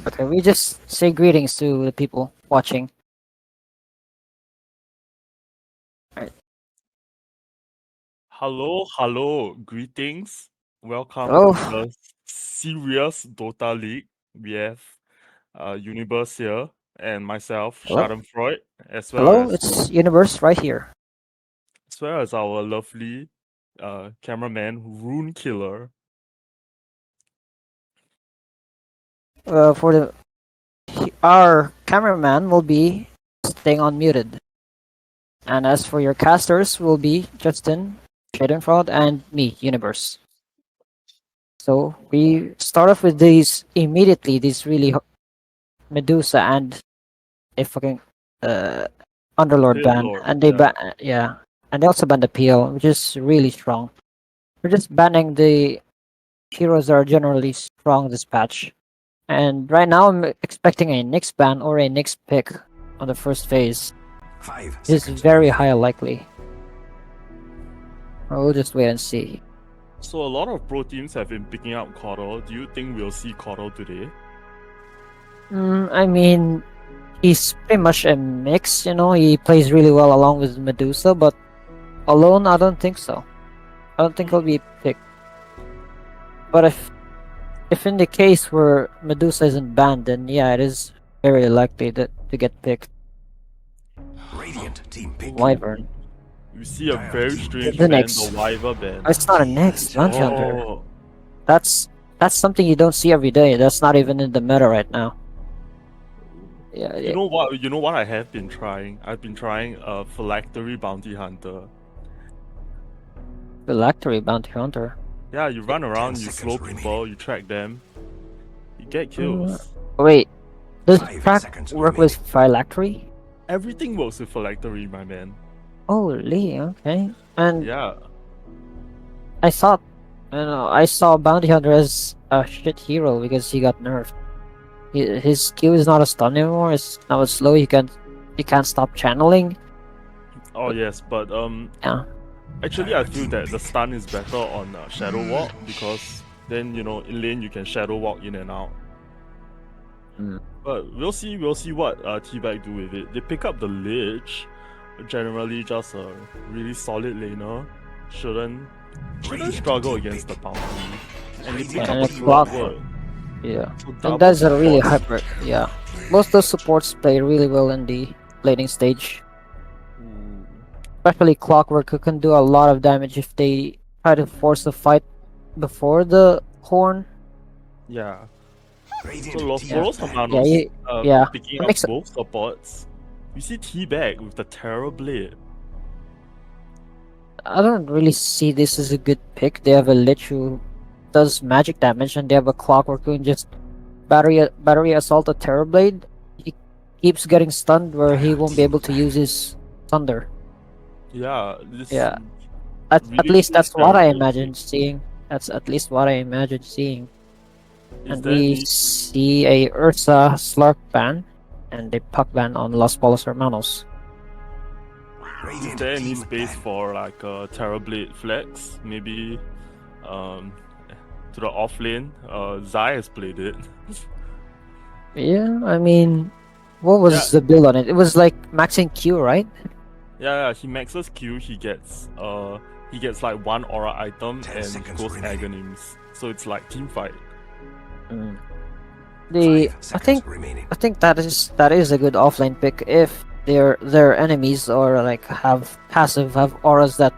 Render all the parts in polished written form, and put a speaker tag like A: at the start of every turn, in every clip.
A: Okay, we just say greetings to the people watching. Alright.
B: Hello, greetings. Welcome
A: Hello,
B: to the serious Dota League. We have Universe here and myself,
A: hello,
B: Schadenfreude, as well
A: hello.
B: as
A: It's Universe right here.
B: our lovely cameraman Rune Killer.
A: For the our cameraman will be staying unmuted, and as for your casters, will be Justin, Schadenfreude, and me, Universe. So we start off with these immediately. These really Medusa and a fucking uh Underlord
B: Pit
A: ban,
B: Lord,
A: and they
B: yeah.
A: and they also banned the PL, which is really strong. We're just banning the heroes that are generally strong this patch. And right now I'm expecting a Nyx ban or a Nyx pick on the first phase.
C: 5
A: It is
C: seconds
A: very
C: remaining.
A: high likely. We'll just wait and see.
B: So a lot of pro teams have been picking up Coddle. Do you think we'll see Coddle today?
A: I mean, he's pretty much a mix, you know, he plays really well along with Medusa, but alone I don't think so. I don't think he'll be picked. But if in the case where Medusa isn't banned, then yeah, it is very likely that to get picked.
C: Radiant team pick.
A: Wyvern.
B: You see a very strange
A: The
B: ban, the
A: Nyx.
B: Wyver ban.
A: Oh, it's not a Nyx, Bounty Hunter.
B: Oh,
A: That's something you don't see every day. That's not even in the meta right now. Yeah,
B: you know what? You know what I have been trying? I've been trying a phylactery bounty hunter.
A: Phylactery Bounty Hunter.
B: Yeah, you run
C: 10
B: around, you
C: seconds
B: slow
C: remaining.
B: people, you track them, you get
A: Uh,
B: kills.
A: wait, does
C: 5
A: track
C: seconds
A: work with
C: remaining.
A: Phylactery?
B: Everything works with phylactery, my man.
A: Holy, okay. And
B: Yeah.
A: I thought, I saw Bounty Hunter as a shit hero because he got nerfed. His skill is not a stun anymore. It's now it's slow. He can't stop channeling.
B: Oh yes, but
A: Yeah.
B: actually I feel that the stun is better on Shadow Walk because then in lane you can Shadow Walk in and out.
A: Mm.
B: But we'll see what Tbag do with it. They pick up the Lich, generally just a really solid laner. Shouldn't struggle against the bounty. And they pick
A: And
B: up
A: a
B: a
A: clock.
B: clockwork.
A: Yeah.
B: So
A: And
B: double
A: that's a really
B: support.
A: hyper. Yeah. Most of those supports play really well in the laning stage.
B: Ooh.
A: Especially Clockwork, who can do a lot of damage if they try to force a fight before the horn.
B: Yeah. So
C: Radiant
B: Los
C: team
A: Yeah.
B: Pollos
C: ban.
A: Yeah.
B: Hermanos
A: Yeah.
B: picking
A: It
B: up
A: makes
B: both supports. You see T-Bag with the Terror Blade.
A: I don't really see this as a good pick. They have a Lich who does magic damage, and they have a Clockwork who can just battery assault a Terrorblade. He keeps getting stunned where he
C: Dire
A: won't be
C: team
A: able to use
C: ban.
A: his thunder.
B: Yeah, this
A: Yeah, at
B: really
A: least
B: slows
A: that's what
B: Terror
A: I
B: Blade
A: imagine
B: kick.
A: seeing. That's at least what I imagine seeing.
B: Is
A: And
B: there
A: we
B: any
A: see a Ursa Slark ban and a Puck ban on Los Pollos Hermanos.
B: is
C: Radiant
B: there any
C: team
B: space
C: ban.
B: for like a Terror Blade flex? Maybe um to the off lane. Zai has played it.
A: Yeah, I mean, what
B: Yeah,
A: was the build on it? It was like maxing Q, right?
B: yeah, he maxes Q, he gets like one aura item
C: 10
B: and he
C: seconds
B: goes
C: remaining.
B: Aghanims. So it's like team fight.
A: Mm.
C: 5
A: I
C: seconds
A: think
C: remaining.
A: that is a good offlane pick if their enemies or like have auras that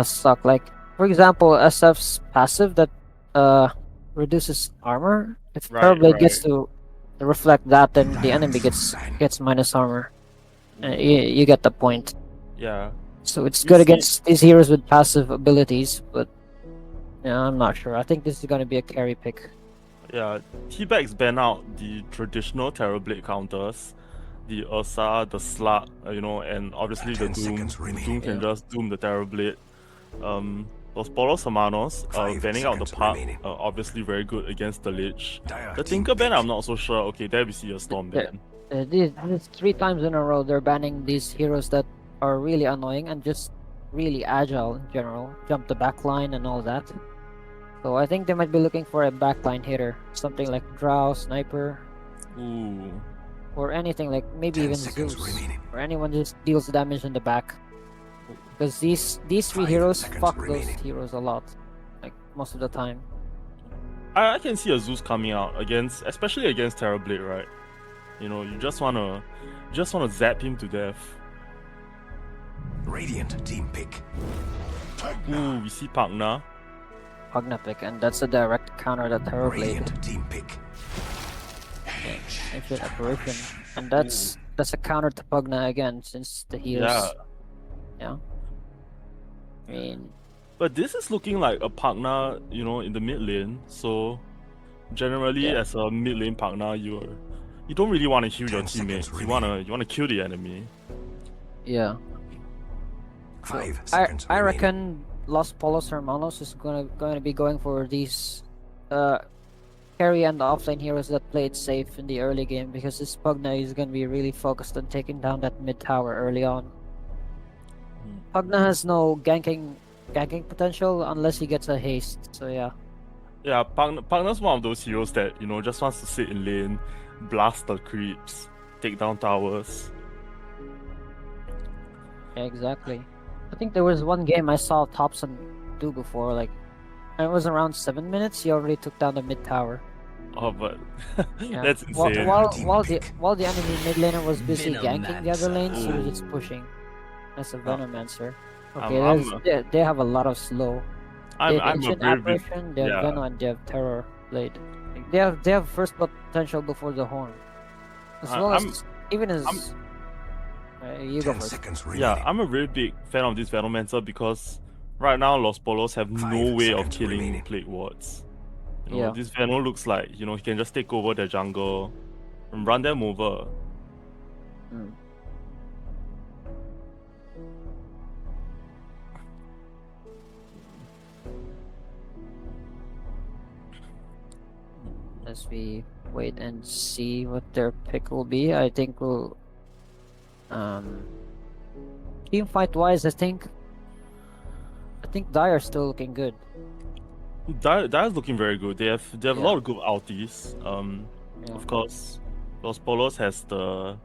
A: suck. Like for example, SF's passive that uh reduces armor. If
B: Right,
A: Terrorblade gets
B: right.
A: to reflect that, then the
C: Dire
A: enemy
C: team
A: gets
C: ban.
A: minus armor. You get the point.
B: Yeah.
A: So it's
B: You
A: good
B: see,
A: against these heroes with passive abilities, but yeah, I'm not sure. I think this is gonna be a carry pick.
B: yeah, T-Bags ban out the traditional Terrorblade counters, the Ursa, the Slug, and obviously the
C: 10
B: Doom.
C: seconds
B: The
C: remaining.
B: Doom can
A: Yeah.
B: just Doom the Terrorblade. Los Polos Hermanos,
C: 5
B: banning out the
C: seconds
B: Park,
C: remaining.
B: obviously very good against the Lich.
C: Dire
B: The
C: team
B: Tinker ban,
C: pick.
B: I'm not so sure. Okay, there we see a Storm
A: Yeah.
B: ban.
A: This 3 times in a row they're banning these heroes that are really annoying and just really agile in general. Jump the back line and all that. So I think they might be looking for a backline hitter, something like Drow, Sniper,
B: Ooh.
A: or anything like maybe
C: 10
A: even
C: seconds
A: Zeus,
C: remaining.
A: or anyone just deals damage in the back. Because these three
C: 5
A: heroes
C: seconds
A: fuck those
C: remaining.
A: heroes a lot, like most of the time.
B: I can see a Zeus coming out against, especially against Terrorblade, right? You know, you just wanna zap him to death.
C: Radiant team pick.
B: Ooh, we see Pagna.
A: Pugna pick, and that's a direct counter that Terrorblade.
C: Radiant team pick.
A: Ancient apparition, and that's a counter to Pugna again since the heals.
B: Yeah.
A: Yeah. I mean,
B: But this is looking like a Pagna, you know, in the mid lane. So generally,
A: Yeah.
B: as a mid lane Pagna, you don't really want to heal your
C: 10 seconds
B: teammates. You wanna kill the enemy.
A: yeah.
C: 5
A: I
C: seconds
A: I
C: remaining.
A: reckon Los Pollos Hermanos is going to be going for these carry and offlane heroes that played safe in the early game, because this Pugna is going to be really focused on taking down that mid tower early on. Pugna has no ganking potential unless he gets a haste. So yeah.
B: Yeah, Pagna's one of those heroes that, you know, just wants to sit in lane, blast the creeps, take down towers.
A: Yeah, exactly. I think there was one game I saw Thompson do before, like it was around 7 minutes. He already took down the mid tower.
B: Oh, but
A: Yeah.
B: that's insane.
A: While the enemy mid laner was busy ganking the other lanes, he was just pushing. That's a Venomancer. Okay, they have a lot of slow. They have
B: I'm a
A: Ancient
B: very big,
A: Apparition, they have
B: yeah.
A: Veno, and they have Terror Blade. Like, they have first blood potential before the Horn, as well
B: I'm
A: as even as. You go
C: 10
A: first.
C: seconds remaining.
B: yeah, I'm a really big fan of this Venomancer because right now Los Polos have no
C: 5
B: way of
C: seconds
B: killing
C: remaining.
B: Plague Wards. You know,
A: Yeah.
B: this Veno looks like, you know, he can just take over their jungle and run them over.
A: Mm. As we wait and see what their pick will be, I think we'll team fight wise, I think Dire's still looking good.
B: Dire's looking very good. They have a
A: Yeah.
B: lot of good ultis.
A: Yeah.
B: Of course, Los Polos has the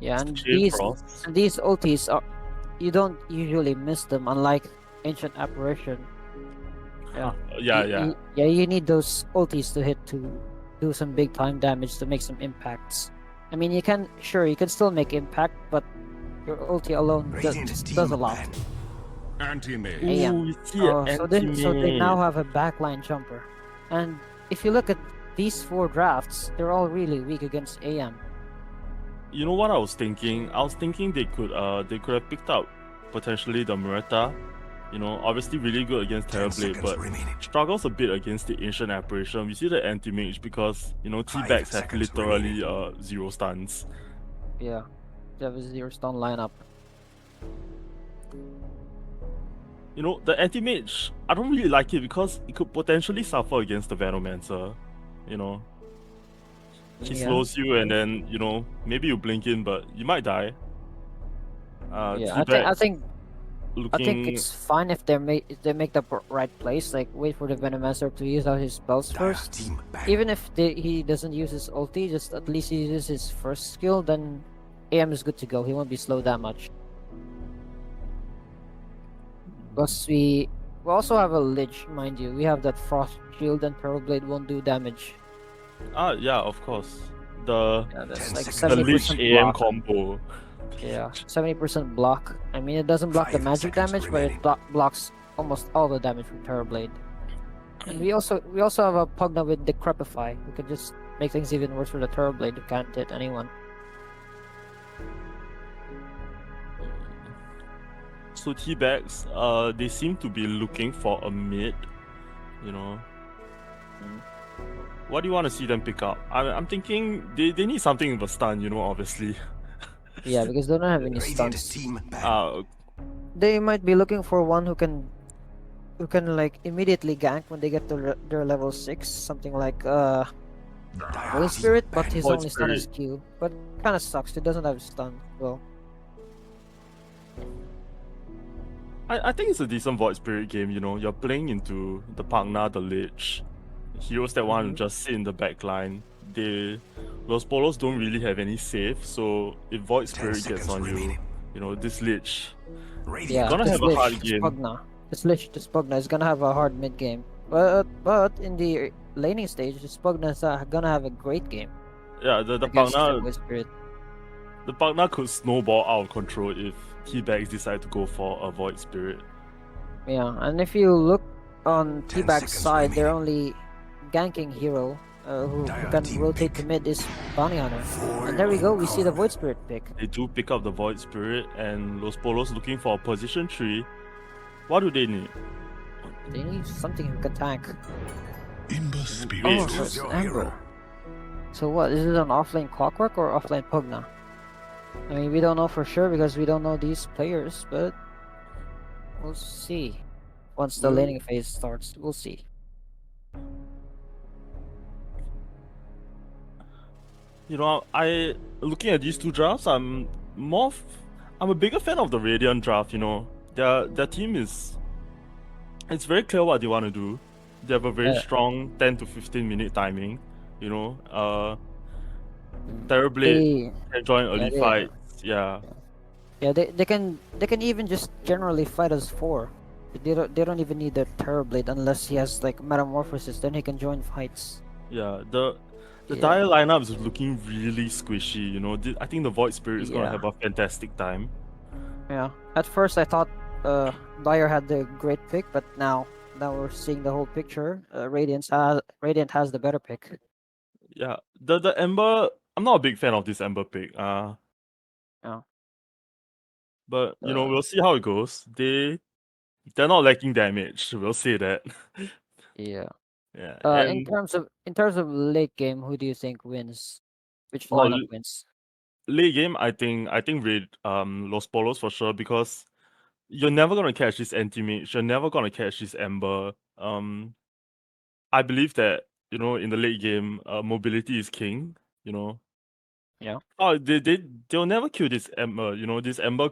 A: Yeah, and
B: Chain Frost.
A: these ultis are, you don't usually miss them, unlike Ancient Apparition. Yeah.
B: Yeah.
A: You need those ultis to hit to do some big time damage to make some impacts. I mean, you can still make impact, but your ulti alone
C: Radiant
A: just
C: team
A: does a lot.
C: ban. Anti-mage.
A: AM.
B: Ooh, we see
A: Oh,
B: an
A: so they now
B: anti-mage.
A: have a backline jumper, and if you look at these 4 drafts, they're all really weak against AM.
B: You know what I was thinking? I was thinking they could have picked up potentially the Murata. You know, obviously really good against
C: 10
B: Terrorblade,
C: seconds
B: but
C: remaining.
B: struggles a bit against the Ancient Apparition. We see the anti-mage because, you know,
C: 5
B: Tbags have
C: seconds
B: literally
C: remaining.
B: 0 stuns.
A: Yeah, they have a 0 stun lineup.
B: You know, the anti-mage, I don't really like it because it could potentially suffer against the Venomancer. You know, he
A: Yeah.
B: slows you and then, you know, maybe you blink in, but you might die.
A: Yeah, I
B: Tbags
A: think
B: looking...
A: it's fine if they make the right place. Like wait for the Venomancer to use out his spells
C: Dire
A: first.
C: team ban.
A: Even if he doesn't use his ulti, just at least he uses his first skill, then AM is good to go. He won't be slowed that much. Plus we also have a Lich, mind you. We have that Frost Shield, and Terrorblade won't do damage.
B: yeah, of course. The
A: Yeah, that's
C: 10
A: like
C: seconds
B: the Lich
A: 70%
B: AM
A: block.
B: combo.
A: Yeah, 70% block. I mean, it doesn't block the
C: 5
A: magic
C: seconds
A: damage, but it
C: remaining.
A: blocks almost all the damage from Terrorblade. And we also have a Pugna with Decrepify, who can just make things even worse for the Terrorblade who can't hit anyone.
B: So Tbags, they seem to be looking for a mid, you know. What do you want to see them pick up? I'm thinking they need something with a stun, you know, obviously.
A: Yeah, because they don't have any
C: Radiant
A: stuns.
C: team ban.
A: They might be looking for one who can like immediately gank when they get to their level 6, something like
C: Dire
A: Holy
C: team
A: Spirit, but
C: ban.
A: his
B: Holy
A: only stun is
B: Spirit.
A: Q. But kind of sucks. He doesn't have stun. Well,
B: I think it's a decent Void Spirit game, you know. You're playing into the Pagna, the Lich. Heroes that want to just sit in the back line. Los Polos don't really have any save, so if Void
C: 10
B: Spirit gets
C: seconds
B: on
C: remaining.
B: you know, this Lich,
C: Radiant
A: Yeah,
B: gonna
A: this
B: have a
A: Lich,
B: hard
A: this
B: game.
A: Pugna. This Pugna is gonna have a hard mid game. But in the laning stage, this Pugna is gonna have a great game
B: Yeah, the
A: against the
B: Pagna
A: Void Spirit.
B: the Pagna could snowball out of control if Tbags decide to go for a Void Spirit.
A: Yeah, and if you look on
C: 10
A: Tbag's
C: seconds
A: side, their
C: remaining.
A: only ganking hero who
C: Dire
A: can
C: team
A: rotate to
C: pick.
A: mid is Bounty Hunter.
C: Four
A: And there we go, we see the
C: card.
A: Void Spirit pick.
B: They do pick up the Void Spirit, and Los Polos looking for a position 3. What do they need?
A: They need something who can tank.
C: Ember
A: Oh,
C: Spirit.
A: so
C: Choose
A: it's
C: your
A: Ember.
C: hero.
A: So what, is it an offlane Clockwork or offlane Pugna? I mean, we don't know for sure because we don't know these players, but we'll see. Once the
B: Well-
A: laning phase starts, we'll see.
B: You know, I looking at these two drafts, I'm a bigger fan of the Radiant draft. You know, their team is, it's very clear what they want to do. They have a very
A: Yeah.
B: strong 10 to 15 minute timing. You know,
A: Mm.
B: Terrorblade can join early
A: they-
B: fights. Yeah,
A: Yeah, they can even just generally fight as 4. They don't even need the Terrorblade unless he has like Metamorphosis, then he can join fights.
B: yeah. The
A: Yeah.
B: Dire lineup is looking really squishy. You know, I think the Void Spirit is gonna
A: Yeah.
B: have a fantastic time.
A: Yeah. At first I thought Dyer had the great pick, but now we're seeing the whole picture. Radiant has the better pick.
B: Yeah, the Ember. I'm not a big fan of this Ember pick.
A: Yeah.
B: But you know,
A: Uh,
B: we'll see how it goes. They're not lacking damage. We'll say that.
A: Yeah.
B: Yeah,
A: In
B: and
A: terms of late game, who do you think wins? Which
B: oh,
A: lineup wins?
B: late game, I think with Los Polos for sure, because you're never gonna catch this anti mage. You're never gonna catch this Ember. I believe that, you know, in the late game, mobility is king. You know.
A: Yeah.
B: Oh, they'll never kill this Ember. You know, this Ember,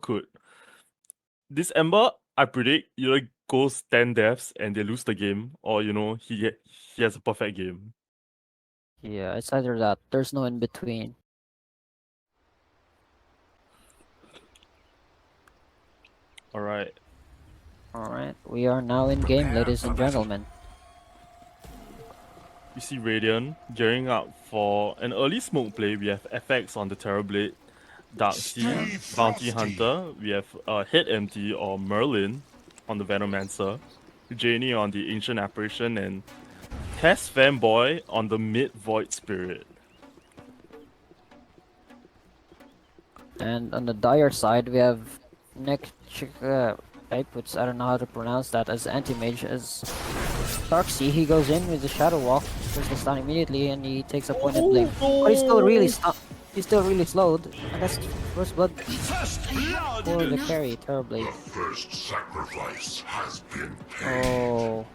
B: I predict, either goes 10 deaths and they lose the game, or you know, he has a perfect game.
A: Yeah, it's either that. There's no in between.
B: All right.
A: All right, we are now in game,
C: Prepare
A: ladies
C: for
A: and
C: battle.
A: gentlemen.
B: We see Radiant gearing up for an early smoke play. We have FX on the Terrorblade, Darkseid,
C: Stay
B: Bounty
C: frosty.
B: Hunter. We have Head Empty or Merlin on the Venomancer, Janie on the Ancient Apparition, and Test Fanboy on the Mid Void Spirit.
A: And on the Dire side, we have Nick Typewits, I don't know how to pronounce that, as anti-mage. As Darksea, he goes in with the Shadow Walk, first the stun immediately, and he takes a point and blink. But he's still really he's still really slowed. And that's first blood for the carry, terribly.
C: First sacrifice has been
A: Oh,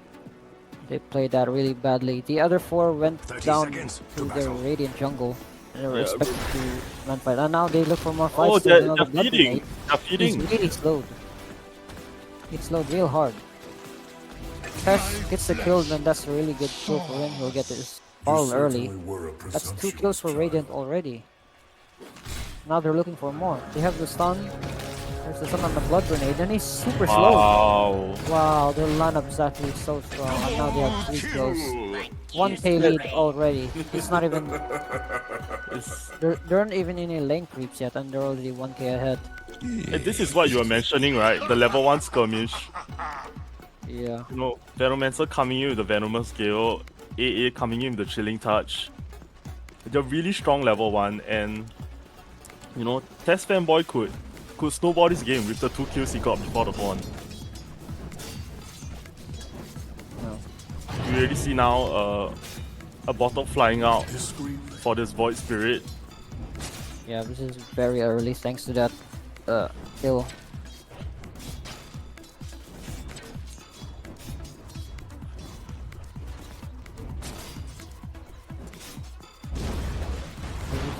A: they played that really badly. The other 4 went
C: 30
A: down
C: seconds
A: to
C: to
A: the
C: battle.
A: Radiant jungle. They were
B: Yeah,
A: expected to run fight, and now they look for more fights.
B: Oh,
A: to
B: they're
A: another blood
B: feeding.
A: grenade.
B: They're
A: He's
B: feeding.
A: really slowed. He slowed real hard. Tess gets the kill, then that's a really good kill for him. He'll get his ball early. That's 2 kills for Radiant already. Now they're looking for more. They have the stun. There's the stun on the blood grenade, and he's super slow.
B: Wow.
A: Wow, their lineup is actually so strong, and now they have 3 kills. 1k lead already. It's not even.
B: It's,
A: They're not even in any lane creeps yet, and they're already 1k ahead.
B: and this is what you were mentioning, right? The level 1 skirmish.
A: Yeah.
B: You know, Venomancer coming in with the Venomous Gale, AA coming in with the Chilling Touch. They're really strong level 1, and you know, Test Fanboy could snowball this game with the 2 kills he got before the pawn.
A: No.
B: You already see now a bottle flying out for this Void Spirit.
A: Yeah, this is very early thanks to that kill.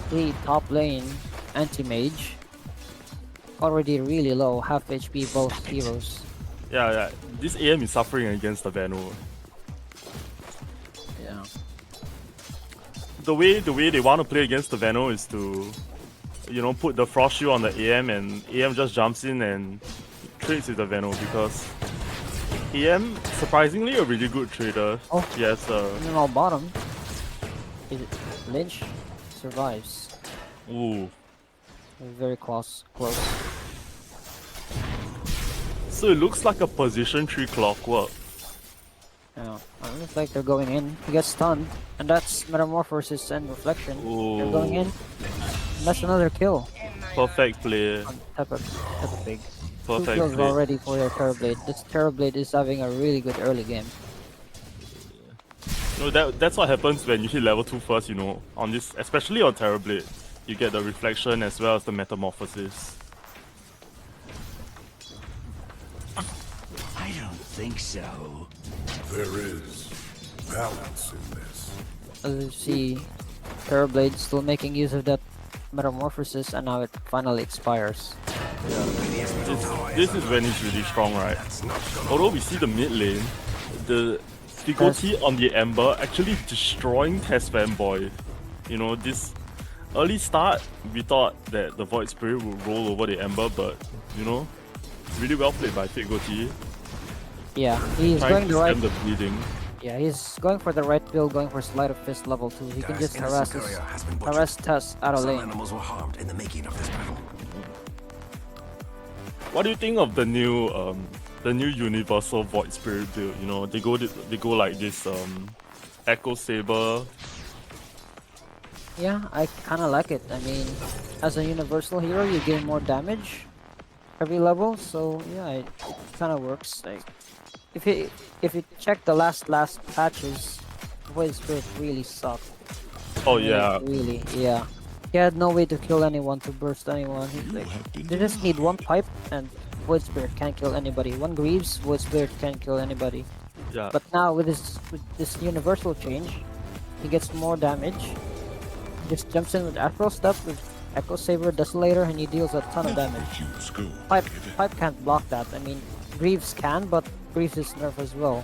A: The top lane anti-mage already really low, half HP both heroes.
B: Yeah. This AM is suffering against the Vano.
A: Yeah.
B: The way they want to play against the Vano is to, put the Frost Shield on the AM, and AM just jumps in and trades with the Vano, because AM, surprisingly, a really good trader.
A: Oh.
B: Yes,
A: Minimal bottom. Lynch survives.
B: ooh.
A: Very close.
B: So it looks like a position 3 clockwork.
A: Yeah. It looks like they're going in. He gets stunned, and that's Metamorphosis and Reflection. They're going in. And that's another kill
B: Perfect play.
A: on Peppa Pig. 2
B: Perfect
A: kills
B: play.
A: already for your Terrorblade. This Terrorblade is having a really good early game.
B: That's what happens when you hit level 2 first, on this, especially on Terrorblade. You get the reflection as well as the metamorphosis.
D: I don't think so.
C: There is balance in this.
A: As you see, Terrorblade still making use of that Metamorphosis, and now it finally expires.
B: This is when he's really strong, right? Although we see the mid lane, the difficulty on the Ember actually destroying Test Fanboy. This early start, we thought that the Void Spirit would roll over the Ember, but, really well played by Figoti.
A: Yeah, he's
B: Trying
A: going
B: to
A: the right.
B: stem the bleeding.
A: Yeah, he's going for the right build, going for Sleight of Fist level 2. He can just harass Tess out of
D: Some
A: lane.
D: animals were harmed in the making of this battle.
B: What do you think of the new universal Void Spirit build? They go like this Echo Saber.
A: Yeah, I kind of like it. I mean, as a universal hero, you gain more damage every level, so yeah, it kind of works. Like, if you check the last patches, Void Spirit really sucked.
B: Oh yeah.
A: Really, yeah. He had no way to kill anyone, to burst anyone. They just need one pipe, and Void Spirit can't kill anybody. One Greaves, Void Spirit can't kill anybody.
B: Yeah.
A: But now with this universal change, he gets more damage. He just jumps in with Afro Step, with Echo Saber, Desolator, and he deals a ton of damage. Pipe can't block that. I mean, Greaves can, but Greaves is nerfed as well.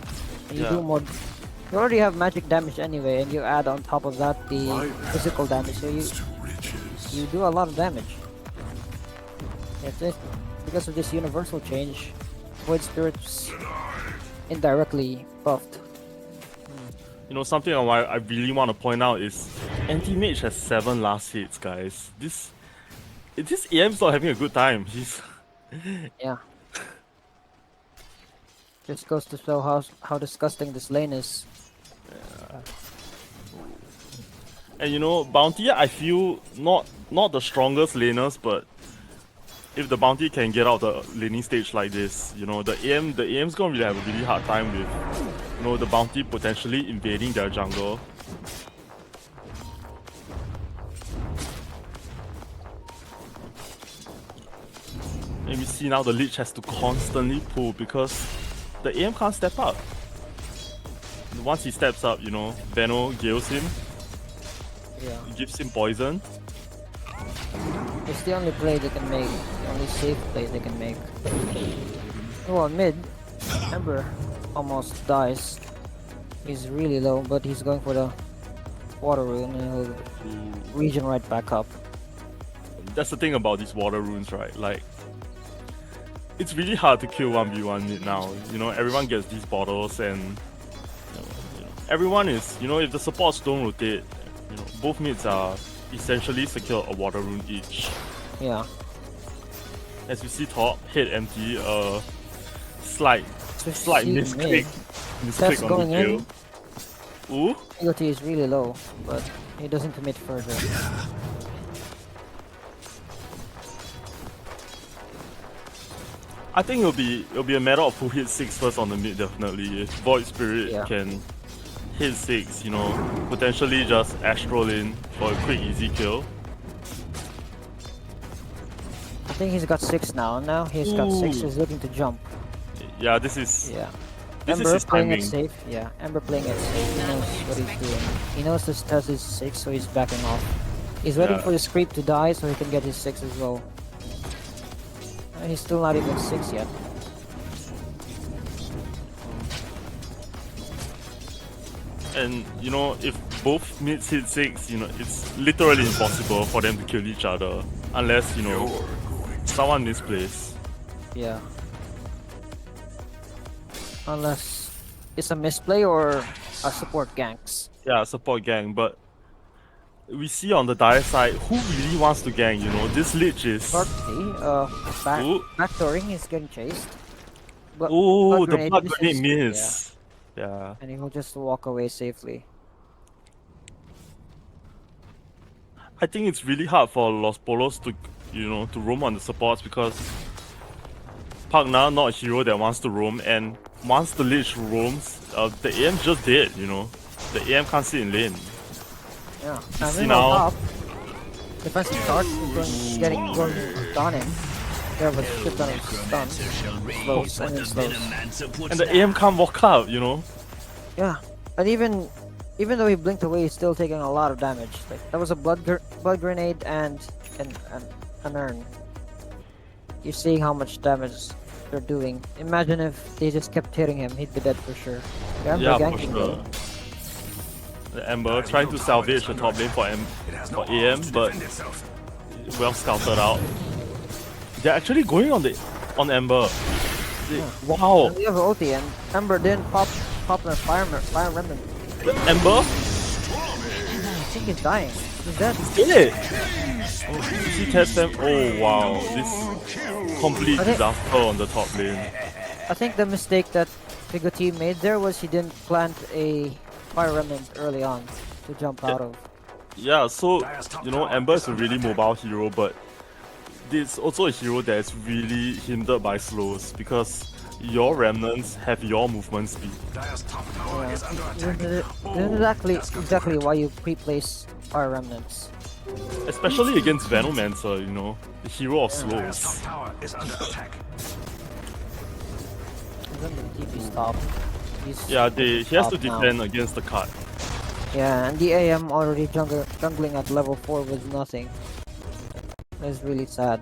A: And you do more. You already have magic damage anyway, and you add on top of that the physical damage, so you do a lot of damage. Because of this universal change, Void Spirit's indirectly buffed.
B: Something I really want to point out is Anti-Mage has 7 last hits, guys. This AM's not having a good time. He's
A: Yeah. Just goes to show how disgusting this lane is.
B: And Bounty, I feel not the strongest laners, but if the Bounty can get out the laning stage like this, the AM's gonna really have a really hard time with the Bounty potentially invading their jungle. And we see now the Lich has to constantly pull because the AM can't step up. Once he steps up, Veno gills him,
A: Yeah.
B: gives him poison.
A: It's the only play they can make. The only safe play they can make. Well, mid, Ember almost dies. He's really low, but he's going for the water rune and he'll regen right back up.
B: That's the thing about these water runes, right? Like, it's really hard to kill 1v1 mid now. Everyone gets these bottles, and everyone is, if the supports don't rotate, both mids are essentially secure a water rune each.
A: Yeah.
B: As you see top, head empty, slight misclick.
A: Test
B: Misclick on
A: going
B: the kill. Ooh.
A: Ability is really low, but he doesn't commit further.
B: I think it'll be a matter of who hits 6 first on the mid, definitely. If Void Spirit can hit 6, potentially just Astral in for a quick easy kill.
A: I think he's got 6 now. Now he's got 6. He's looking to jump.
B: Yeah, this is
A: Ember
B: his
A: playing
B: timing.
A: it safe. Yeah, Ember playing it safe. He knows what he's doing. He knows this test is 6, so he's backing off. He's waiting for his creep to die so he can get his 6 as well. He's still not even 6 yet.
B: And you know, if both mids hit 6, you know, it's literally impossible for them to kill each other unless, you know, someone misplays.
A: Yeah. Unless it's a misplay or a support ganks.
B: Yeah, support gang, but we see on the dire side who really wants to gang, you know. This Lich is
A: Darkseid,
B: Ooh.
A: backdooring, he's getting chased. But
B: Oh, the
A: grenade
B: blood
A: misses.
B: grenade miss. Yeah.
A: And he will just walk away safely.
B: I think it's really hard for Los Polos to, you know, to roam on the supports because Pagna not a hero that wants to roam, and once the Lich roams, the AM just dead, you know. The AM can't sit in lane.
A: Yeah.
B: See
A: And
B: now.
A: top, defensive charge is going to stun him. There was a shit ton of stun. Slows and then slows.
B: And the AM can't walk out, you know.
A: Yeah. And even though he blinked away, he's still taking a lot of damage. Like that was a blood grenade and an urn. You're seeing how much damage they're doing. Imagine if they just kept hitting him, he'd be dead for sure.
B: Yeah, for sure. The Ember trying to salvage the top lane for AM, but well scouted out. They're actually going on Ember. Wow.
A: And we have ulti, and Ember didn't pop the fire remnant.
B: The Ember?
A: I think he's dying. He's dead.
B: Did it? Oh, he taps them. Oh wow, this complete disaster on the top lane.
A: I think the mistake that Figoti made there was he didn't plant a fire remnant early on to jump out of.
B: Yeah, so you know, Ember is a really mobile hero, but it's also a hero that is really hindered by slows because your remnants have your movement speed.
A: Yeah. This is exactly why you pre-place fire remnants.
B: Especially against Venomancer, you know, the hero of slows.
A: Even the TP stop.
B: Yeah, he has to
A: top now.
B: defend against the cut.
A: Yeah, and the AM already jungling at level 4 with nothing. That's really sad.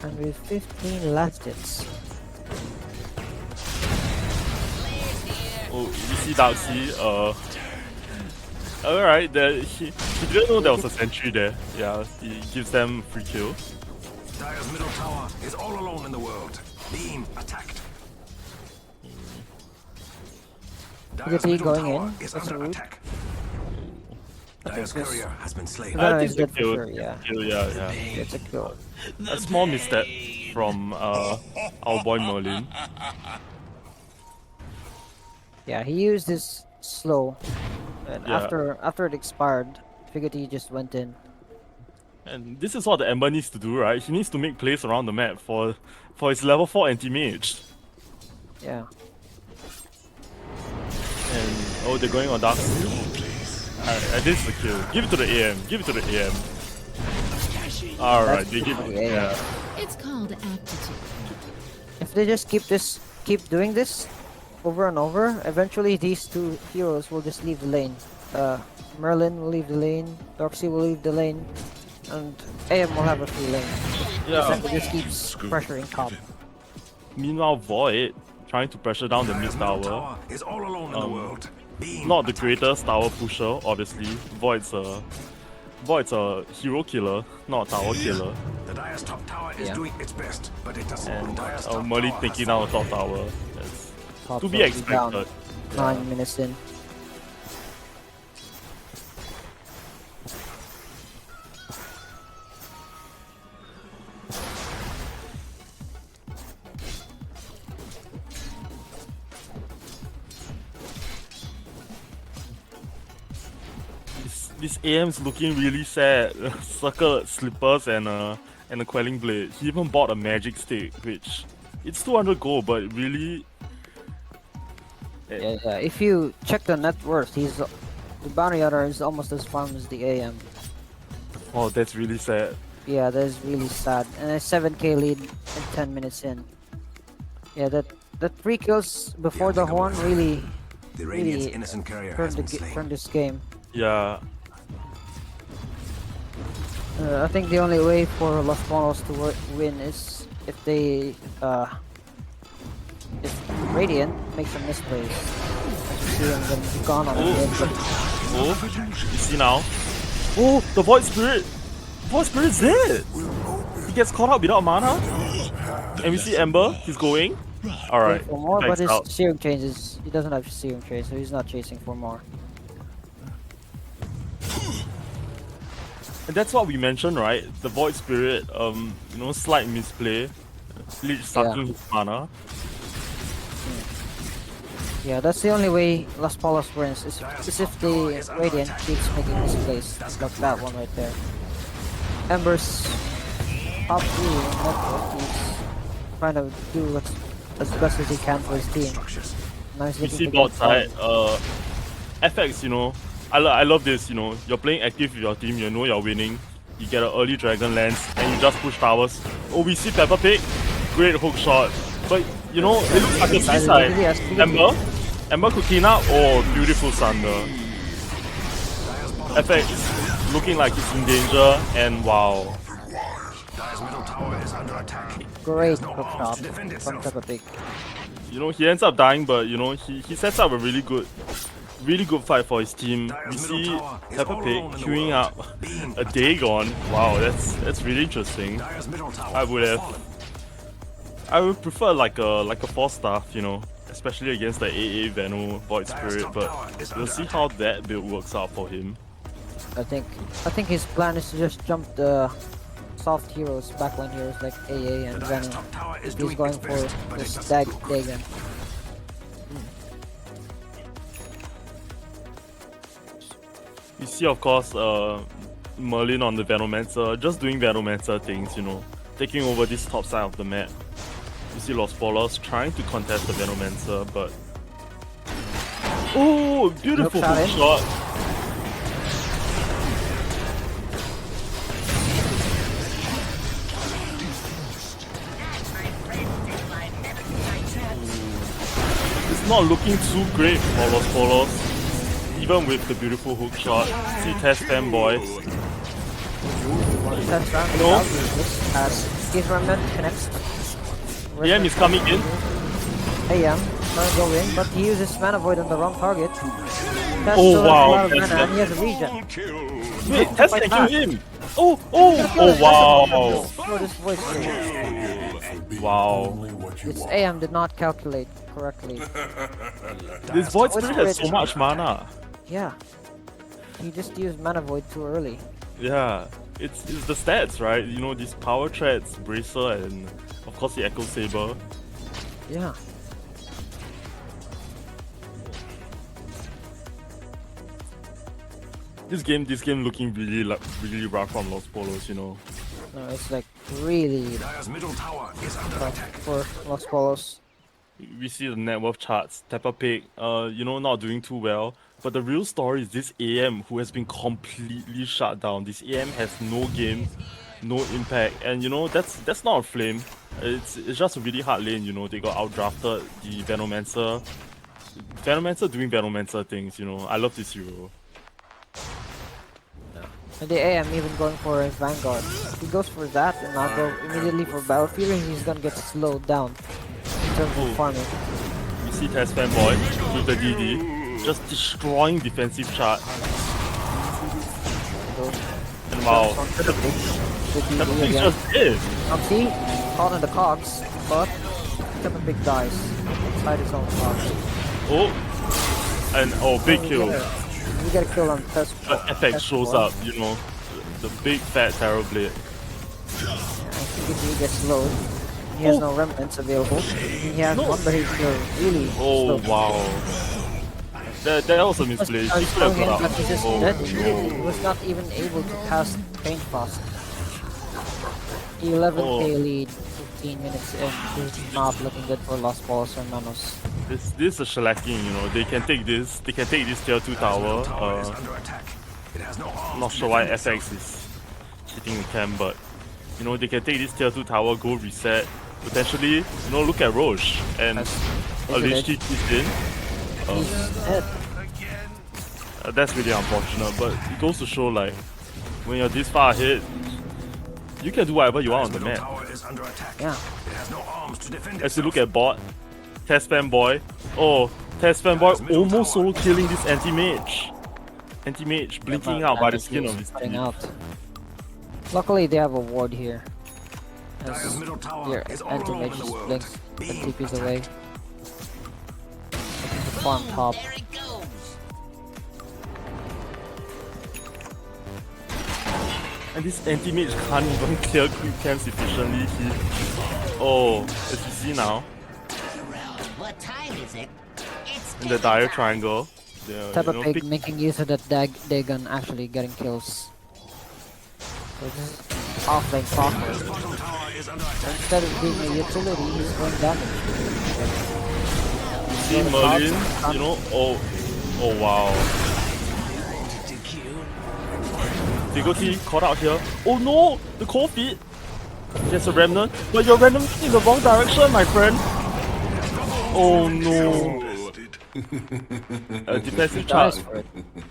A: And with 15 last hits.
B: Oh, you see Darcy, alright, he didn't know there was a sentry there. Yeah, he gives them free kill.
D: Dire's middle tower is all alone in the world. Being attacked.
A: Figoti going in.
D: Is
A: That's
D: under
A: rude.
D: attack. Dire's courier has been slain.
A: Venom
B: think
A: is
B: it's a
A: dead for
B: kill.
A: sure, yeah.
B: Yeah.
A: It's a kill.
B: A small misstep from our boy Merlin.
A: Yeah, he used his slow. And
B: Yeah.
A: after it expired, Figoti just went in.
B: And this is what the Ember needs to do, right? He needs to make plays around the map for his level 4 anti-mage.
A: Yeah.
B: And oh, they're going on Dark. This is the kill. Give it to the AM. Give it to the AM. Alright, they give it. Yeah.
E: It's called aptitude.
A: If they just keep doing this over and over, eventually these two heroes will just leave the lane. Merlin will leave the lane, Doxy will leave the lane, and AM will have a free lane.
B: Yeah.
A: It just keeps pressuring top.
B: Meanwhile, Void trying to pressure down the mid
D: Dire's middle
B: tower.
D: tower is all alone in the world. Being
B: Not the
D: attacked.
B: greatest tower pusher, obviously. Void's a hero killer, not a tower killer.
D: The Dire's top tower is
A: Yeah.
D: doing its best, but it doesn't.
B: And
D: Dire's top
B: Merlin
D: tower
B: taking
D: has
B: down the
D: fallen.
B: top tower. That's
A: Top
B: to be
A: will down
B: expected.
A: 9 minutes in.
B: This AM's looking really sad. Circle slippers and a quelling blade. He even bought a magic stick, which it's 200 gold, but really
A: Yeah. If you check the net worth, the bounty hunter is almost as farm as the AM.
B: oh, that's really sad.
A: Yeah, that is really sad. And a 7k lead in 10 minutes in. Yeah, that 3 kills before the horn really
D: The Radiant's
A: really
D: innocent courier
A: turned
D: has been slain.
A: turned this game.
B: Yeah,
A: I think the only way for Los Monos to win is if they if Radiant makes some misplays. see him then be gone on a mid.
B: Oh, you see now? Oh, the Void Spirit! Void Spirit's dead! He gets caught up without mana. And we see Ember, he's going. Alright,
A: For more, but
B: Tbags
A: his
B: out.
A: serum changes. He doesn't have serum change, so he's not chasing for more.
B: And that's what we mentioned, right? The Void Spirit, slight misplay. Lich sucking his mana.
A: Yeah, that's the only way Las Palmas wins, is if the Radiant keeps making misplays. Like that one right there. Ember's top 3 in network, he's trying to do as best as he can for his team. Now he's
B: You
A: looking
B: see
A: to
B: bot
A: get
B: side, FX, I love this, you're playing active with your team, you know you're winning. You get an early Dragon Lance, and you just push towers. Oh, we see Peppa Pig, great hook shot. But, it looks like a suicide. Ember could clean up, oh, beautiful Thunder. FX looking like he's in danger, and wow.
D: Dire's middle tower is under attack.
A: great
D: No
A: hook
D: arms
A: shot
D: to defend
A: from
D: itself.
A: Peppa Pig.
B: He ends up dying, but he sets up a really good fight for his team. We see Peppa Pig queuing up a Dagon. Wow, that's really interesting.
D: Dire's middle tower
B: I would
D: has
B: have,
D: fallen.
B: I would prefer like a 4-star, especially against the AA Veno Void Spirit. But we'll see how that build works out for him.
A: I think his plan is to just jump the soft heroes, backline heroes like AA and
D: Dire's
A: Venom.
D: top tower is
A: He's
D: doing
A: going
D: its
A: for
D: best, but
A: this
D: it's not
A: Dagon.
B: You see, of course, Merlin on the Venomancer, just doing Venomancer things, taking over this top side of the map. You see Los Pollos trying to contest the Venomancer, but... Oh, beautiful
A: Hook shot
B: hook
A: in.
B: shot! It's not looking too great for Los Pollos, even with the beautiful hook shot. See Test Fanboy.
A: That's round
B: No.
A: as his remnant connects.
B: DM is coming in.
A: AM trying to go in, but he uses mana void on the wrong target. Test
B: Oh,
A: still has
B: wow,
A: a lot of
B: that's
A: mana and he has a regen.
B: Wait, Test
A: Fight
B: can
A: back.
B: kill him! Oh, wow!
A: For this voice change.
B: Wow.
C: Only what you
A: This
C: want.
A: AM did not calculate correctly.
B: This Void
A: Void
B: Spirit has so
A: Spirit-
B: much mana.
A: Yeah. He just used mana void too early.
B: Yeah, it's the stats, right? These power threats, Bracer, and of course the Echo Saber.
A: Yeah.
B: This game looking really rough from Los Pollos,
A: No, it's like really
D: Dire's middle tower is under
A: tough
D: attack.
A: for Los Polos.
B: We see the net worth charts. Peppa Pig, not doing too well. But the real story is this AM who has been completely shut down. This AM has no game, no impact, and that's not a flame. It's just a really hard lane. They got outdrafted. The Venomancer doing Venomancer things. I love this hero.
A: And the AM even going for a Vanguard. If he goes for that and not go immediately for Battle Fury, he's gonna get slowed down in terms
B: Oh.
A: of farming.
B: We see Test Fanboy with the DD, just destroying defensive chart.
A: So,
B: And wow,
A: on Peppa Pig. The
B: Peppa
A: DD
B: Pig's
A: again.
B: just dead.
A: See, caught in the cogs, but Peppa Pig dies inside his own cogs.
B: Oh, and big kill.
A: You get a kill on Test.
B: FX shows up, the big fat Terror Blade.
A: If he gets slowed, he has no remnants available. He has one, but he's still really
B: Oh
A: slow.
B: wow, that was a misplay.
A: I
B: She
A: was
B: could have
A: telling him,
B: got
A: but
B: up.
A: he just
B: Oh,
A: dead immediately. He was not even able to cast Pain Fast. 11k lead, 15 minutes in. This is not looking good for Los Pollos Hermanos.
B: This is a shellacking. They can take this. They can take this tier 2 tower.
D: Tower is under attack. It has no arms
B: Not
D: to
B: sure why
D: defend
B: FX is hitting the camp, but they can take this tier 2 tower, go reset. Potentially, look at Roche and a Lich T keys in.
A: He's dead.
B: That's really unfortunate, but it goes to show like when you're this far ahead, you can do whatever you want on the
D: Middle
B: map.
D: tower is under attack.
A: Yeah.
D: It has no arms to defend
B: As you
D: itself.
B: look at bot, Test Fanboy, Test fanboy almost solo killing this anti-mage. Anti-mage blinking out by the skin of his
A: cutting
B: teeth.
A: out. Luckily, they have a ward here.
D: Dire's
A: As
D: middle tower
A: your
D: is all
A: anti-mage
D: alone in the
A: just
D: world.
A: blinks and
D: Being
A: TPs
D: attacked.
A: away. Looking to farm top.
B: And this anti-mage can't even clear quick camps efficiently. Oh, as you see now,
F: What time is it? It's
B: in the dire triangle, they're,
A: Type of pig
B: pick-
A: making use of that Dagon actually getting kills. So this is offlane Falker.
D: Bottom tower is under attack.
A: Instead of being a utility, he's going damage.
B: see Merlin, you know, oh wow. Diggoty caught out here. Oh no! The cold feet! There's a remnant, but you're remnant in the wrong direction, my friend! Oh no! A defensive charge,
A: Dies for it.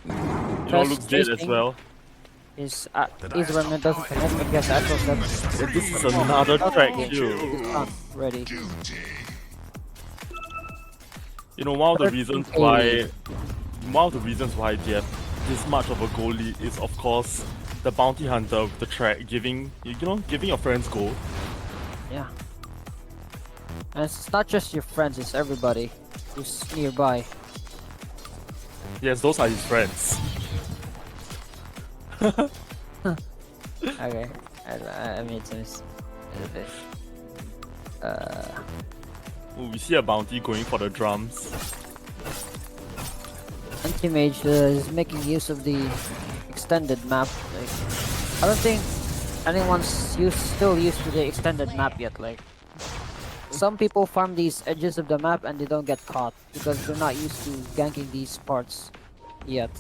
B: you know, looks dead as
A: Testing.
B: well.
A: His remnant doesn't connect against Echo Step.
B: This is another track kill.
A: He's not ready.
B: You know, one of the reasons why they have this much of a goal lead is, of course, the bounty hunter with the track giving your friends gold.
A: Yeah. And it's not just your friends, it's everybody who's nearby.
B: Yes, those are his friends.
A: Okay. I made some a bit.
B: Ooh, we see a bounty going for the drums.
A: Anti-Mage is making use of the extended map. Like, I don't think anyone's still used to the extended map yet. Like, some people farm these edges of the map and they don't get caught because they're not used to ganking these parts yet.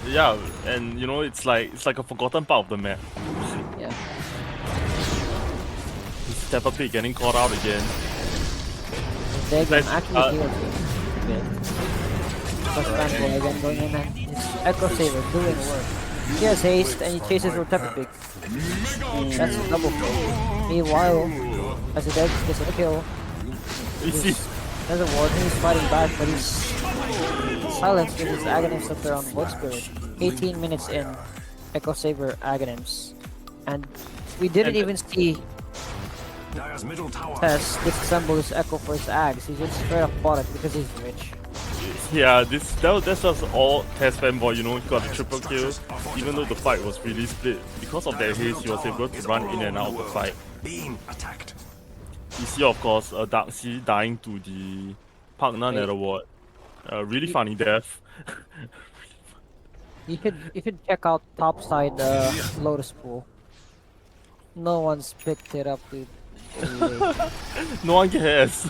B: Yeah, and you know, it's like a forgotten part of the map.
A: Yeah.
B: Peppa Pig getting caught out again.
A: They can
B: Let's,
A: actually heal it a bit. Plus Fanboy again going in and his Echo Saver doing work. He has haste and he chases with Peppa Pig. That's a double kill. Meanwhile, as a dead gets a kill,
B: You see,
A: there's a ward, he's fighting back, but he's silenced with his Aghanim Scepter on Blood Spirit. 18 minutes in, Echo Saver Aghanims. And we didn't
B: And-
A: even see
D: Dire's middle tower
A: Tess disassemble his Echo for his Ags. He just straight up bought it because he's rich.
B: yeah, that's just all Test fanboy. You know, he got a triple kill, even though the fight was really split. Because of that haste, he was able to run in and out of the fight.
D: being attacked.
B: You see, of course, Darkseid dying to the partner Nether Ward. Really funny death.
A: You should check out topside Lotus Pool. No one's picked it up, dude. Really.
B: No one cares.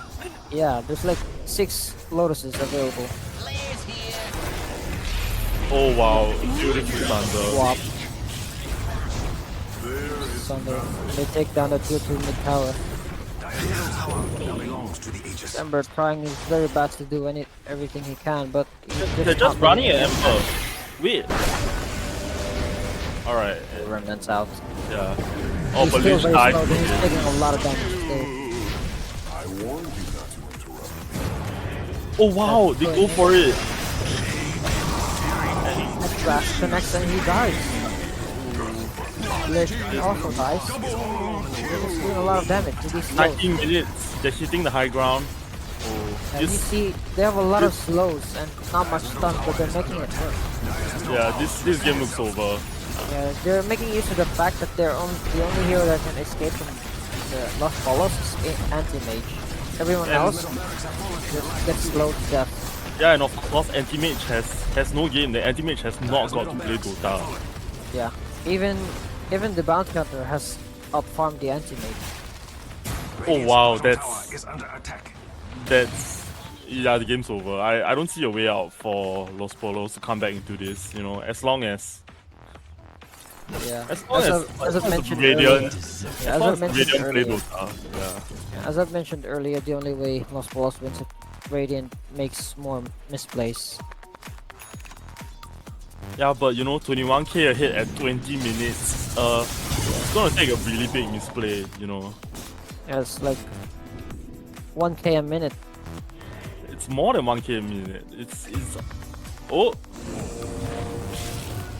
A: Yeah, there's like 6 Lotuses available.
F: Players here.
B: Oh wow, beautiful thunder.
A: Swap. Thunder. They take down the tier 2 mid tower.
D: Dire's middle tower now belongs to the Aegis.
A: Ember trying his very best to do everything he can, but
B: They're just running an Ember. Wait. Alright,
A: Remnants out.
B: yeah. Oh,
A: He's
B: but
A: still
B: Lich
A: very
B: died.
A: slow, but he's taking a lot of damage still.
C: I warned you not to interrupt.
B: Oh wow, they go for it.
A: And Trash connects and he dies. Lich also dies. They're just doing a lot of damage to these slows.
B: 19 minutes. They're hitting the high ground. Oh,
A: And you
B: this,
A: see, they have a lot of slows and not much stun, but they're making it work.
B: yeah, this game looks over.
A: Yeah, they're making use of the fact that the only hero that can escape from the Lost Pollos is Anti-Mage. Everyone else just gets slowed to death.
B: Yeah, and of course, Anti-Mage has no game. The Anti-Mage has not got to play Dota.
A: Yeah, even the Bounty Hunter has outfarmed the Anti-Mage.
B: Oh wow,
D: Bottom tower
B: that's
D: is under attack.
B: yeah, the game's over. I don't see a way out for Los Polos to come back into this. You know, as long as
A: Yeah,
B: as long
A: as I've mentioned
B: Radiant,
A: earlier,
B: as
A: yeah, as
B: long
A: I've
B: as
A: mentioned
B: Radiant play
A: earlier,
B: Dota, yeah.
A: as I've mentioned earlier, the only way Lost Pollos wins if Radiant makes more misplays.
B: Yeah, but you know, 21k ahead at 20 minutes. It's gonna take a really big misplay. You know,
A: Yeah, it's like 1k a minute.
B: It's more than 1k a minute. It's oh.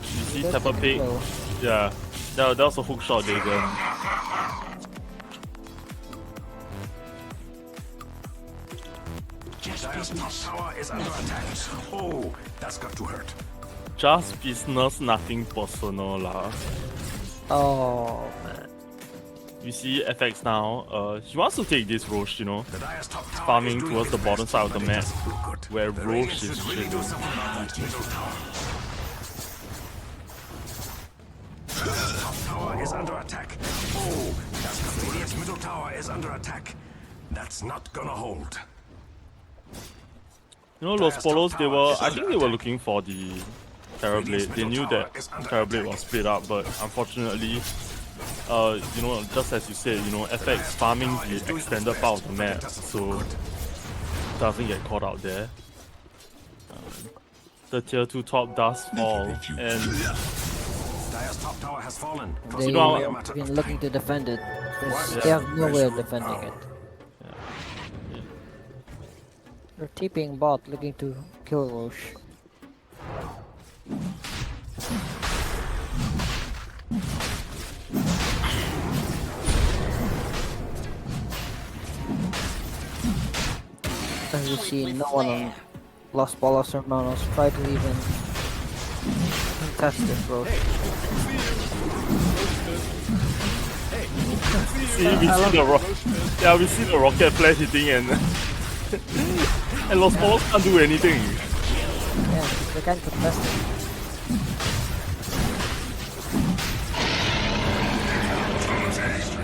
B: You see
A: That's
B: Peppa Pig?
A: low.
B: Yeah, that was a hook shot there then.
D: Dire's top tower is under attack. Oh, that's got to hurt.
B: Just business, nothing personal lah.
A: Oh man.
B: You see FX now, he wants to take this Roche, you know,
D: The Dire's top tower
B: farming
D: is doing
B: towards the
D: its
B: bottom
D: best,
B: side of the
D: but it
B: map,
D: doesn't look good.
B: where
D: The
B: Roche
D: Radiants
B: is
D: should really do
B: chilling.
D: something about that middle tower. Dire's top tower is under attack. Oh, that's got Radiant's middle tower is under attack. That's not gonna hold.
B: You know, Los Pollos, I think they were looking for the Terrorblade. They knew that Terrorblade was split up, but unfortunately, you know, just as you said, you know, FX farming the extended part of the map, so it doesn't get caught out there. The tier 2 top does fall, and
D: Dire's top tower has fallen.
A: They've
B: know,
A: been looking to defend it. 'Cause they have no way of defending it. They're TPing bot looking to kill Roche. As you see, no one on Los Pollos Hermanos try to even contest this Roche.
B: we see the rocket flash hitting and and Los Pollos can't do anything.
A: Yeah, they can't contest it.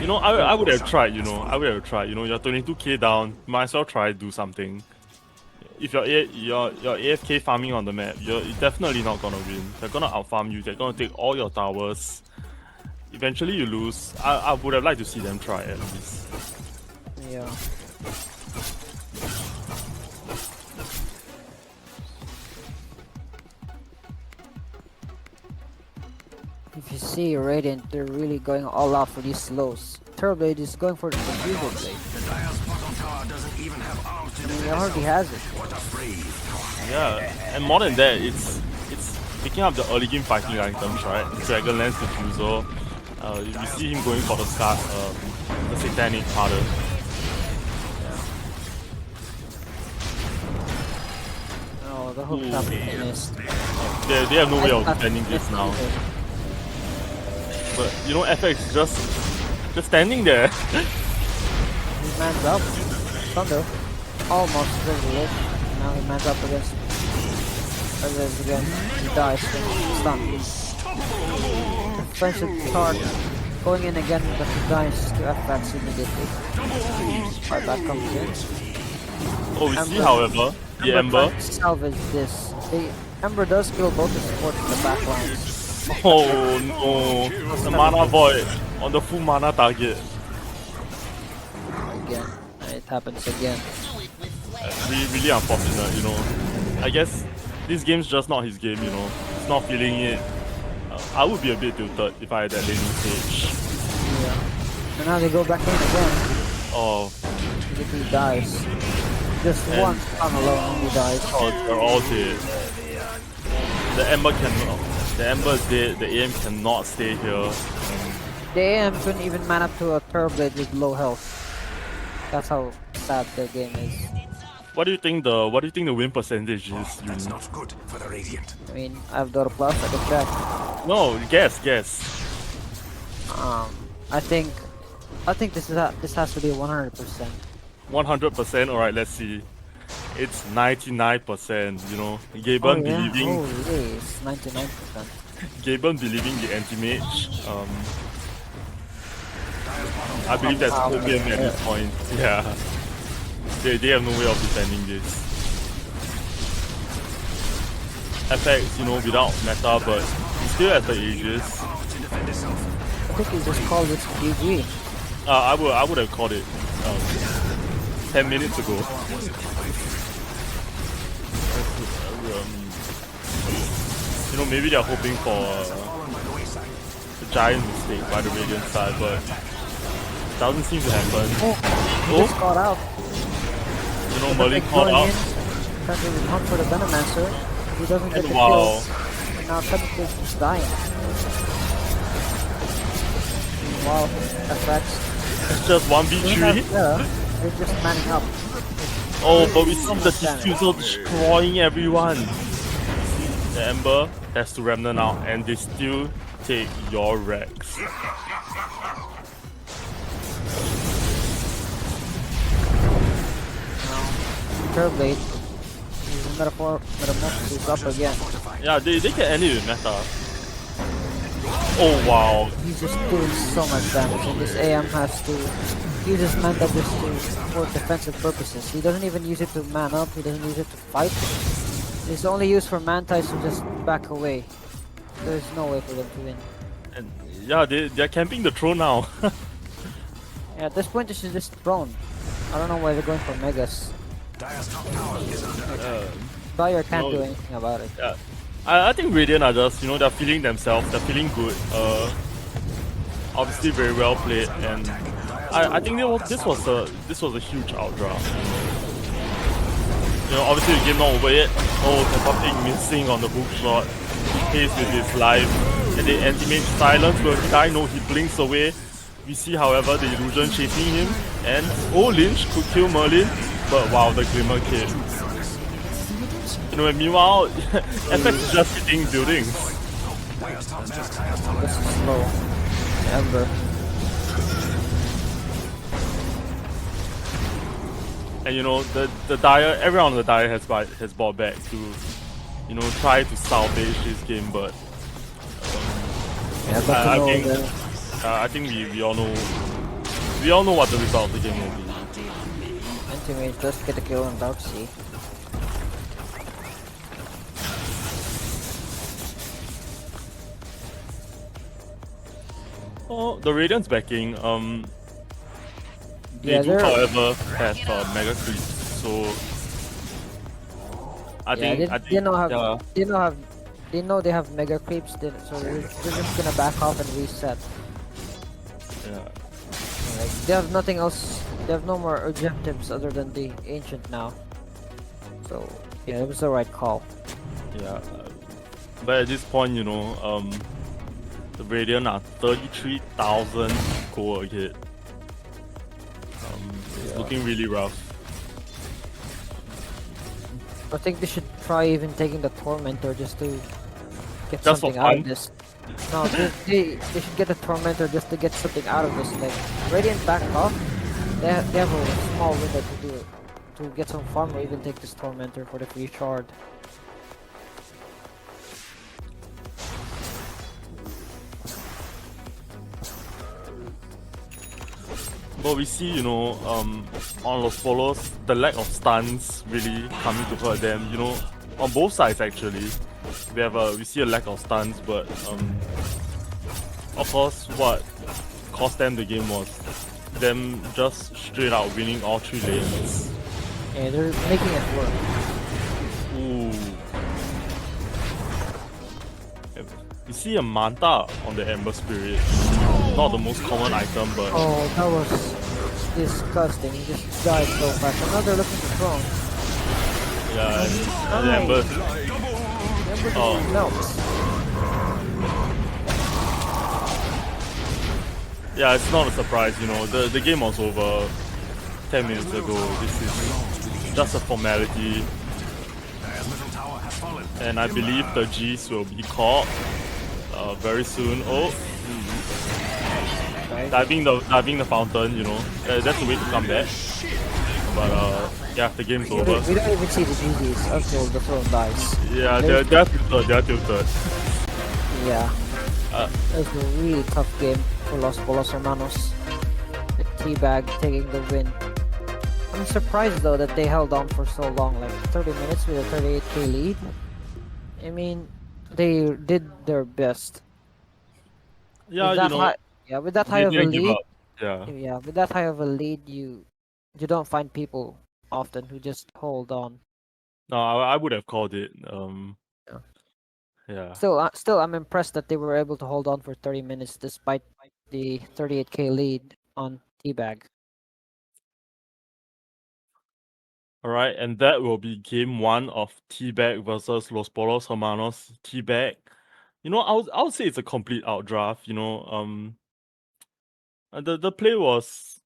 B: You know, I would have tried, you know, you're 22k down, might as well try do something. If you're AFK farming on the map, you're definitely not gonna win. They're gonna outfarm you, they're gonna take all your towers. Eventually you lose. I would have liked to see them try at least.
A: Yeah. If you see Radiant, they're really going all out for these slows. Terrorblade is going for the Fusion Blade.
D: The Dire's bottom tower doesn't even have arms to
A: I mean,
D: defend
A: he already
D: itself.
A: has it.
D: What a brave.
B: Yeah, and more than that, it's picking up the early game fighting items, right? Dragonlance Diffusal. You see him going for the Satanic Harder.
A: Oh, the hook trap missed.
B: They have no way of defending this now. But you know, FX is just standing there.
A: He mans up. Thunder. Almost very now he mans up against again. He dies when he's stunned. Defensive charge. Going in again, but he dies to FX immediately. Right back comes in.
B: Oh, we see, however, the Ember.
A: tries to salvage this. The Ember does kill both the supports in the back line.
B: Oh no, the mana void on the full mana target.
A: Again. It happens again.
B: Really unfortunate, you know. I guess this game's just not his game, you know. He's not feeling it. I would be a bit tilted if I had that laning stage.
A: Yeah. And now they go back in again.
B: Oh,
A: If he dies. Just
B: And-
A: one stun alone and he dies.
B: oh, they're all dead. The Ember cannot. The Ember is dead. The AM cannot stay here.
A: The AM couldn't even man up to a Terrorblade with low health. That's how sad their game is.
B: What do you think the win percentage is?
D: That's
B: Yun?
D: not good for the Radiant.
A: I mean, I have Dota Plus, I can check.
B: No, guess.
A: I think this has to be 100%.
B: 100%. All right, let's see. It's 99%. You know, Gaben believing,
A: Holy, it's 99%.
B: Gaben believing the anti-mage. I believe that's opium at this point. Yeah, they have no way of defending this. FX, you know, without meta, but he still has the Aegis.
D: To defend itself.
A: I think he just called this GG.
B: I would have called it 10 minutes ago. You know, maybe they're hoping for a giant mistake by the Radiant side, but it doesn't seem to happen.
A: He just got out.
B: You know, Merlin caught
A: Going
B: out.
A: in, trying to hunt for the Venomancer. He doesn't get
B: And
A: the
B: wow.
A: kill. And now Tbags is just dying. Wow, effects.
B: It's just 1v3.
A: Yeah, they're just manning up.
B: Oh, but we see
A: So
B: the
A: much damage.
B: diffusal destroying everyone. The Ember has to Remnant out, and they still take your Rex.
A: Turblade. His metamorphosis up again.
B: Yeah, they can end it with meta. Oh wow.
A: He's just doing so much damage, and this AM has to use his mana just for defensive purposes. He doesn't even use it to man up, he doesn't use it to fight. It's only used for mantis to just back away. There's no way for them to win.
B: And yeah, they're camping the throne now.
A: Yeah, at this point this is just thrown. I don't know why they're going for Megas.
D: Dire's top tower is under attack.
A: Bayer can't
B: No.
A: do anything about it.
B: Yeah. I think Radiant are just, they're feeling themselves, they're feeling good. Obviously very well played, and I think this was a huge outdraft. Obviously the game not over yet. Oh, Tbags missing on the hook shot. He pays with his life, and they anti-mage silence. Will he die? No, he blinks away. We see, however, the illusion chasing him, and Lynch could kill Merlin, but wow, the Glimmer kid. And meanwhile, FX is just hitting buildings.
A: This is slow. Ember.
B: And the Dire, everyone on the Dire has bought back to, try to salvage this game, but
A: Yeah, but
B: I think we all know what the result of the game will be.
A: Anti-mage does get a kill on Darkseid.
B: Oh, the Radiant's backing. They
A: Yeah,
B: do,
A: they're-
B: however, have Mega Creeps, so I think
A: They know they have mega creeps, so they're just gonna back off and reset.
B: yeah.
A: Like, they have nothing else. They have no more objectives other than the ancient now. So yeah, it was the right call.
B: Yeah, but at this point, the Radiant are 33,000 gold ahead. It's looking really rough.
A: I think they should try even taking the Tormentor just to get
B: Just for
A: something out
B: fun?
A: of this. No, they should get the Tormentor just to get something out of this. Like Radiant back off, they have a small window to do it, to get some farm or even take this Tormentor for the free shard.
B: But we see, on Los Pollos, the lack of stuns really coming to hurt them. On both sides actually, we see a lack of stuns, but of course, what cost them the game was them just straight out winning all 3 lanes.
A: Yeah, they're making it work.
B: Ooh. You see a Manta on the Ember Spirit. Not the most common item, but
A: Oh, that was disgusting. He just died so fast. And now they're looking for throne.
B: yeah, and the Ember. Oh.
A: Melts.
B: Yeah, it's not a surprise, the game was over 10 minutes ago. This is just a formality,
D: Dire's middle tower has fallen.
B: and I believe the Gs will be caught very soon. Oh, diving the fountain, that's the way to come back. But yeah, the game's
A: We
B: over.
A: don't even see the GGs until the throne dies.
B: Yeah, they're tilted.
A: Yeah. That was a really tough game for Los Pollos Hermanos. The Tbag taking the win. I'm surprised though that they held on for so long, like 30 minutes with a 38k lead. I mean, they did their best.
B: Yeah,
A: With that high, yeah, with that high
B: they
A: of a
B: didn't give
A: lead,
B: up. Yeah.
A: yeah, with that high of a lead, you don't find people often who just hold on.
B: No, I would have called it.
A: Yeah.
B: Yeah.
A: Still, I'm impressed that they were able to hold on for 30 minutes despite the 38k lead on Tbag.
B: Alright, and that will be game 1 of Tbag versus Los Pollos Hermanos. Tbag. You know, I would say it's a complete outdraft, you know. The play was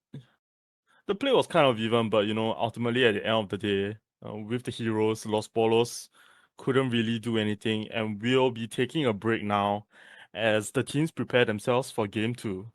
B: kind of even, but you know, ultimately at the end of the day, with the heroes, Los Pollos couldn't really do anything, and we'll be taking a break now as the teams prepare themselves for game 2.